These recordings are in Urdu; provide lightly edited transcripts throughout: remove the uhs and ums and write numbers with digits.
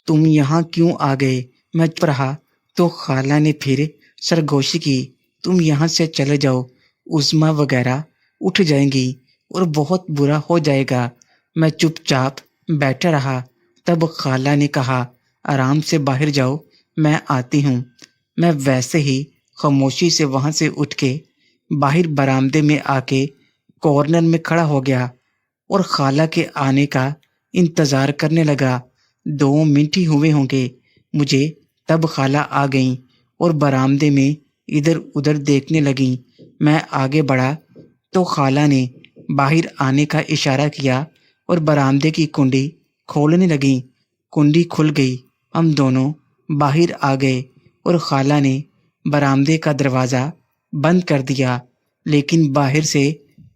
تم یہاں کیوں آ گئے؟ میں چپ رہا تو خالہ نے پھر سرگوشی کی، تم یہاں سے چلے جاؤ، عظمیٰ وغیرہ اٹھ جائیں گی اور بہت برا ہو جائے گا۔ میں چپ چاپ بیٹھا رہا۔ تب خالہ نے کہا، آرام سے باہر جاؤ، میں آتی ہوں۔ میں ویسے ہی خاموشی سے وہاں سے اٹھ کے باہر برآمدے میں آ کے کارنر میں کھڑا ہو گیا اور خالہ کے آنے کا انتظار کرنے لگا۔ 2 منٹ ہی ہوئے ہوں گے مجھے، تب خالہ آ گئیں اور برآمدے میں ادھر ادھر دیکھنے لگیں۔ میں آگے بڑھا تو خالہ نے باہر آنے کا اشارہ کیا اور برآمدے کی کنڈی کھولنے لگیں۔ کنڈی کھل گئی، ہم دونوں باہر آ گئے اور خالہ نے برآمدے کا دروازہ بند کر دیا، لیکن باہر سے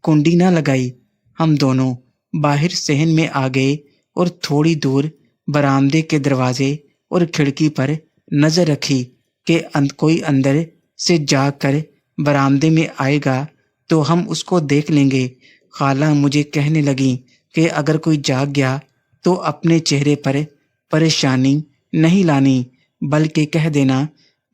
کنڈی نہ لگائی۔ ہم دونوں باہر صحن میں آ گئے اور تھوڑی دور برآمدے کے دروازے اور کھڑکی پر نظر رکھی کہ کوئی اندر سے جاگ کر برآمدے میں آئے گا تو ہم اس کو دیکھ لیں گے۔ خالہ مجھے کہنے لگیں کہ اگر کوئی جاگ گیا تو اپنے چہرے پر پریشانی نہیں لانی، بلکہ کہہ دینا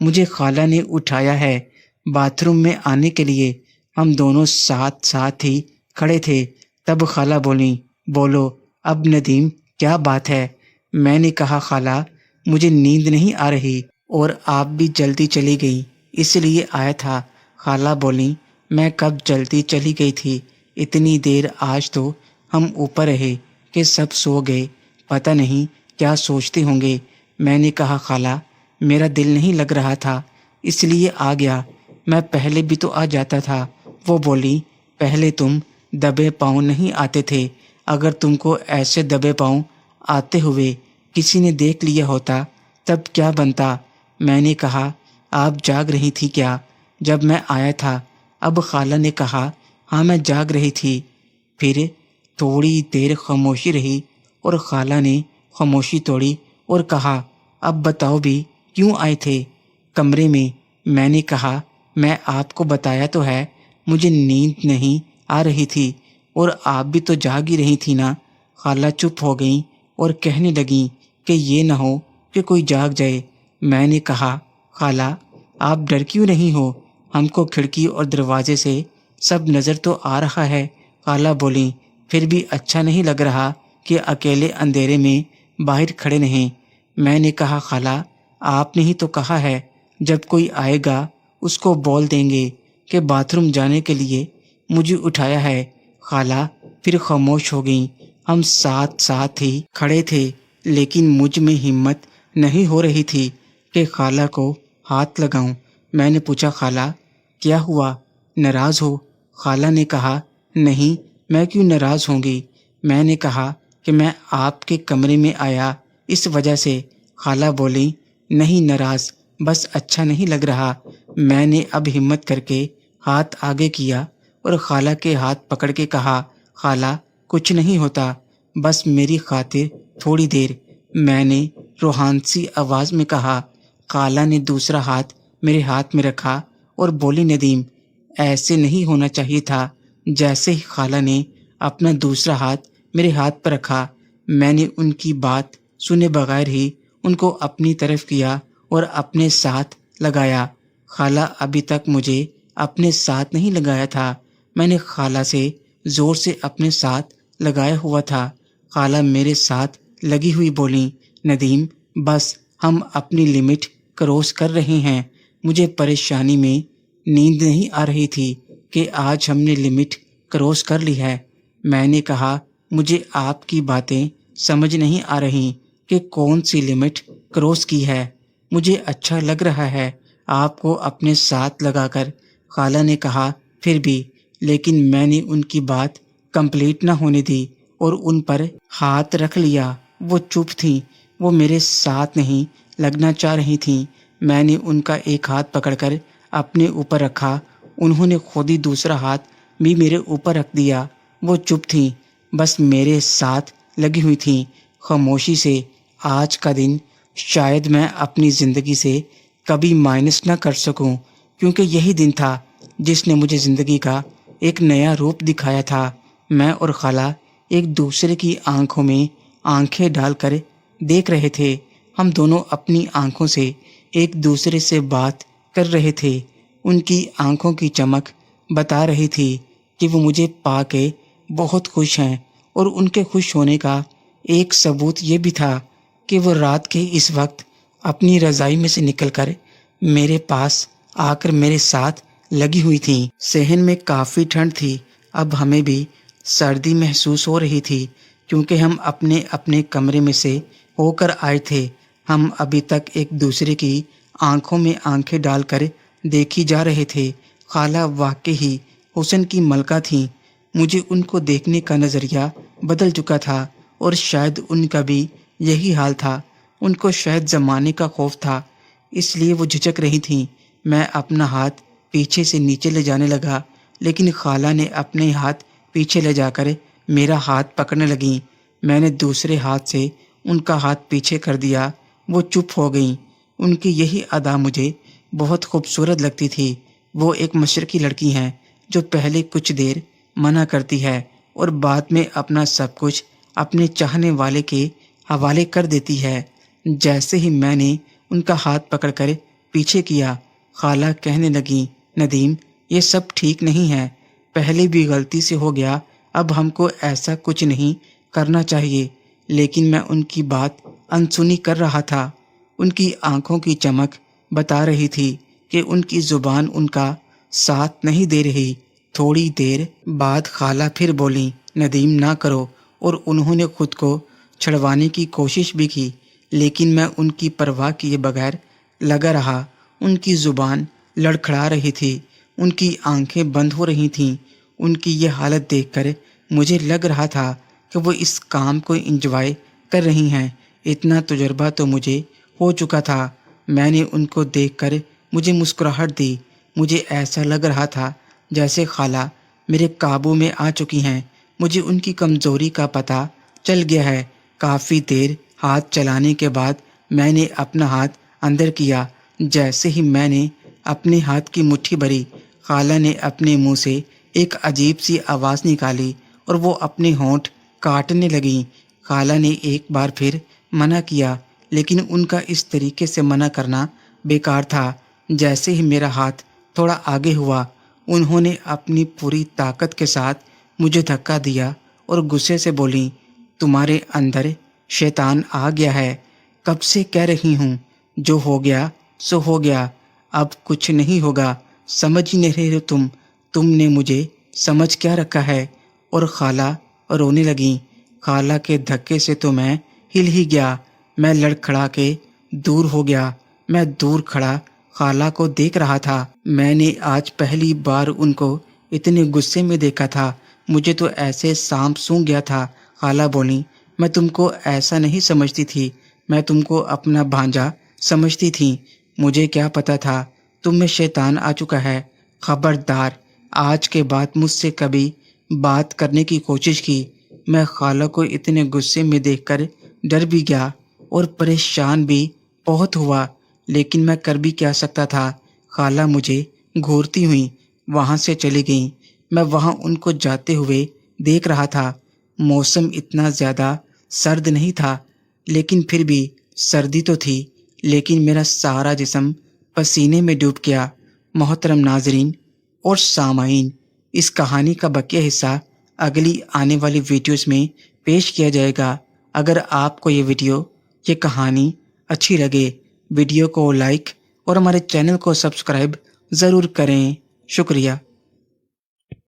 مجھے خالہ نے اٹھایا ہے باتھ روم میں آنے کے لیے۔ ہم دونوں ساتھ ساتھ ہی کھڑے تھے۔ تب خالہ بولیں، بولو اب ندیم، کیا بات ہے؟ میں نے کہا، خالہ مجھے نیند نہیں آ رہی اور آپ بھی جلدی چلی گئی، اس لیے آیا تھا۔ خالہ بولیں، میں کب جلدی چلی گئی تھی؟ اتنی دیر آج تو ہم اوپر رہے کہ سب سو گئے، پتہ نہیں کیا سوچتے ہوں گے۔ میں نے کہا، خالہ میرا دل نہیں لگ رہا تھا اس لیے آ گیا، میں پہلے بھی تو آ جاتا تھا۔ وہ بولی، پہلے تم دبے پاؤں نہیں آتے تھے، اگر تم کو ایسے دبے پاؤں آتے ہوئے کسی نے دیکھ لیا ہوتا تب کیا بنتا؟ میں نے کہا، آپ جاگ رہی تھی کیا جب میں آیا تھا؟ اب خالہ نے کہا، ہاں میں جاگ رہی تھی۔ پھر تھوڑی دیر خاموشی رہی اور خالہ نے خاموشی توڑی اور کہا، اب بتاؤ بھی کیوں آئے تھے کمرے میں؟ میں نے کہا، میں آپ کو بتایا تو ہے، مجھے نیند نہیں آ رہی تھی اور آپ بھی تو جاگ ہی رہی تھی نا۔ خالہ چپ ہو گئیں اور کہنے لگیں کہ یہ نہ ہو کہ کوئی جاگ جائے۔ میں نے کہا، خالہ آپ ڈر کیوں نہیں ہو؟ ہم کو کھڑکی اور دروازے سے سب نظر تو آ رہا ہے۔ خالہ بولیں، پھر بھی اچھا نہیں لگ رہا کہ اکیلے اندھیرے میں باہر کھڑے رہیں۔ میں نے کہا، خالہ آپ نے ہی تو کہا ہے جب کوئی آئے گا اس کو بول دیں گے کہ باتھ روم جانے کے لیے مجھے اٹھایا ہے۔ خالہ پھر خاموش ہو گئیں۔ ہم ساتھ ساتھ ہی کھڑے تھے، لیکن مجھ میں ہمت نہیں ہو رہی تھی کہ خالہ کو ہاتھ لگاؤں۔ میں نے پوچھا، خالہ کیا ہوا، ناراض ہو؟ خالہ نے کہا، نہیں میں کیوں ناراض ہوں گی؟ میں نے کہا کہ میں آپ کے کمرے میں آیا اس وجہ سے۔ خالہ بولی، نہیں ناراض، بس اچھا نہیں لگ رہا۔ میں نے اب ہمت کر کے ہاتھ آگے کیا اور خالہ کے ہاتھ پکڑ کے کہا، خالہ کچھ نہیں ہوتا، بس میری خاطر تھوڑی دیر۔ میں نے روحان سی آواز میں کہا۔ خالہ نے دوسرا ہاتھ میرے ہاتھ میں رکھا اور بولی، ندیم ایسے نہیں ہونا چاہیے تھا۔ جیسے ہی خالہ نے اپنا دوسرا ہاتھ میرے ہاتھ پر رکھا، میں نے ان کی بات سنے بغیر ہی ان کو اپنی طرف کیا اور اپنے ساتھ لگایا۔ خالہ ابھی تک مجھے اپنے ساتھ نہیں لگایا تھا، میں نے خالہ سے زور سے اپنے ساتھ لگایا ہوا تھا۔ خالہ میرے ساتھ لگی ہوئی بولیں، ندیم بس، ہم اپنی لمٹ کراس کر رہے ہیں۔ مجھے پریشانی میں نیند نہیں آ رہی تھی کہ آج ہم نے لمٹ کراس کر لی ہے۔ میں نے کہا، مجھے آپ کی باتیں سمجھ نہیں آ رہی کہ کون سی لمٹ کراس کی ہے۔ مجھے اچھا لگ رہا ہے آپ کو اپنے ساتھ لگا کر۔ خالہ نے کہا، پھر بھی، لیکن میں نے ان کی بات کمپلیٹ نہ ہونے دی اور ان پر ہاتھ رکھ لیا۔ وہ چپ تھیں، وہ میرے ساتھ نہیں لگنا چاہ رہی تھیں۔ میں نے ان کا ایک ہاتھ پکڑ کر اپنے اوپر رکھا، انہوں نے خود ہی دوسرا ہاتھ بھی میرے اوپر رکھ دیا۔ وہ چپ تھیں، بس میرے ساتھ لگی ہوئی تھیں خاموشی سے۔ آج کا دن شاید میں اپنی زندگی سے کبھی مائنس نہ کر سکوں، کیونکہ یہی دن تھا جس نے مجھے زندگی کا ایک نیا روپ دکھایا تھا۔ میں اور خالہ ایک دوسرے کی آنکھوں میں آنکھیں ڈال کر دیکھ رہے تھے۔ ہم دونوں اپنی آنکھوں سے ایک دوسرے سے بات کر رہے تھے۔ ان کی آنکھوں کی چمک بتا رہی تھی کہ وہ مجھے پا کے بہت خوش ہیں، اور ان کے خوش ہونے کا ایک ثبوت یہ بھی تھا کہ وہ رات کے اس وقت اپنی رضائی میں سے نکل کر میرے پاس آ کر میرے ساتھ لگی ہوئی تھیں۔ صحن میں کافی ٹھنڈ تھی، اب ہمیں بھی سردی محسوس ہو رہی تھی کیونکہ ہم اپنے اپنے کمرے میں سے ہو کر آئے تھے۔ ہم ابھی تک ایک دوسرے کی آنکھوں میں آنکھیں ڈال کر دیکھی جا رہے تھے۔ خالہ واقعی حسن کی ملکہ تھیں۔ مجھے ان کو دیکھنے کا نظریہ بدل چکا تھا، اور شاید ان کا بھی یہی حال تھا۔ ان کو شاید زمانے کا خوف تھا، اس لیے وہ جھجک رہی تھیں۔ میں اپنا ہاتھ پیچھے سے نیچے لے جانے لگا، لیکن خالہ نے اپنے ہاتھ پیچھے لے جا کر میرا ہاتھ پکڑنے لگیں۔ میں نے دوسرے ہاتھ سے ان کا ہاتھ پیچھے کر دیا۔ وہ چپ ہو گئیں۔ ان کی یہی ادا مجھے بہت خوبصورت لگتی تھی۔ وہ ایک مشرقی لڑکی ہیں جو پہلے کچھ دیر منع کرتی ہے اور بعد میں اپنا سب کچھ اپنے چاہنے والے کے حوالے کر دیتی ہے۔ جیسے ہی میں نے ان کا ہاتھ پکڑ کر پیچھے کیا، خالہ کہنے لگیں، ندیم یہ سب ٹھیک نہیں ہے، پہلے بھی غلطی سے ہو گیا، اب ہم کو ایسا کچھ نہیں کرنا چاہیے۔ لیکن میں ان کی بات انسنی کر رہا تھا۔ ان کی آنکھوں کی چمک بتا رہی تھی کہ ان کی زبان ان کا ساتھ نہیں دے رہی۔ تھوڑی دیر بعد خالہ پھر بولیں، ندیم نہ کرو، اور انہوں نے خود کو چھڑوانے کی کوشش بھی کی، لیکن میں ان کی پرواہ کیے بغیر لگا رہا۔ ان کی زبان لڑکھڑا رہی تھی، ان کی آنکھیں بند ہو رہی تھیں۔ ان کی یہ حالت دیکھ کر مجھے لگ رہا تھا کہ وہ اس کام کو انجوائے کر رہی ہیں۔ اتنا تجربہ تو مجھے ہو چکا تھا۔ میں نے ان کو دیکھ کر مجھے مسکراہٹ دی۔ مجھے ایسا لگ رہا تھا جیسے خالہ میرے قابو میں آ چکی ہیں۔ مجھے ان کی کمزوری کا پتہ چل گیا ہے۔ کافی دیر ہاتھ چلانے کے بعد میں نے اپنا ہاتھ اندر کیا۔ جیسے ہی میں نے اپنے ہاتھ کی مٹھی بھری، خالہ نے اپنے منہ سے ایک عجیب سی آواز نکالی اور وہ اپنے ہونٹ کاٹنے لگیں۔ خالہ نے ایک بار پھر منع کیا، لیکن ان کا اس طریقے سے منع کرنا بیکار تھا۔ جیسے ہی میرا ہاتھ تھوڑا آگے ہوا، انہوں نے اپنی پوری طاقت کے ساتھ مجھے دھکا دیا اور غصے سے بولیں، تمہارے اندر شیطان آ گیا ہے، کب سے کہہ رہی ہوں، جو ہو گیا سو ہو گیا، اب کچھ نہیں ہوگا، سمجھ ہی نہیں رہے ہو تم نے مجھے سمجھ کیا رکھا ہے۔ اور خالہ رونے لگیں۔ خالہ کے دھکے سے تو میں ہل ہی گیا۔ میں لڑکھڑا کے دور ہو گیا۔ میں دور کھڑا خالہ کو دیکھ رہا تھا۔ میں نے آج پہلی بار ان کو اتنے غصے میں دیکھا تھا۔ مجھے تو ایسے سانپ سونگھ گیا تھا۔ خالہ بولیں، میں تم کو ایسا نہیں سمجھتی تھی، میں تم کو اپنا بھانجا سمجھتی تھی۔ مجھے کیا پتا تھا تم میں شیطان آ چکا ہے۔ خبردار، آج کے بعد مجھ سے کبھی بات کرنے کی کوشش کی۔ میں خالہ کو اتنے غصے میں دیکھ کر ڈر بھی گیا اور پریشان بھی بہت ہوا، لیکن میں کر بھی کیا سکتا تھا۔ خالہ مجھے گھورتی ہوئی وہاں سے چلی گئیں۔ میں وہاں ان کو جاتے ہوئے دیکھ رہا تھا۔ موسم اتنا زیادہ سرد نہیں تھا، لیکن پھر بھی سردی تو تھی، لیکن میرا سارا جسم پسینے میں ڈوب گیا۔ محترم ناظرین اور سامعین، اس کہانی کا بقیہ حصہ اگلی آنے والی ویڈیوز میں پیش کیا جائے گا۔ اگر آپ کو یہ کہانی اچھی لگے، ویڈیو کو لائک اور ہمارے چینل کو سبسکرائب ضرور کریں۔ شکریہ۔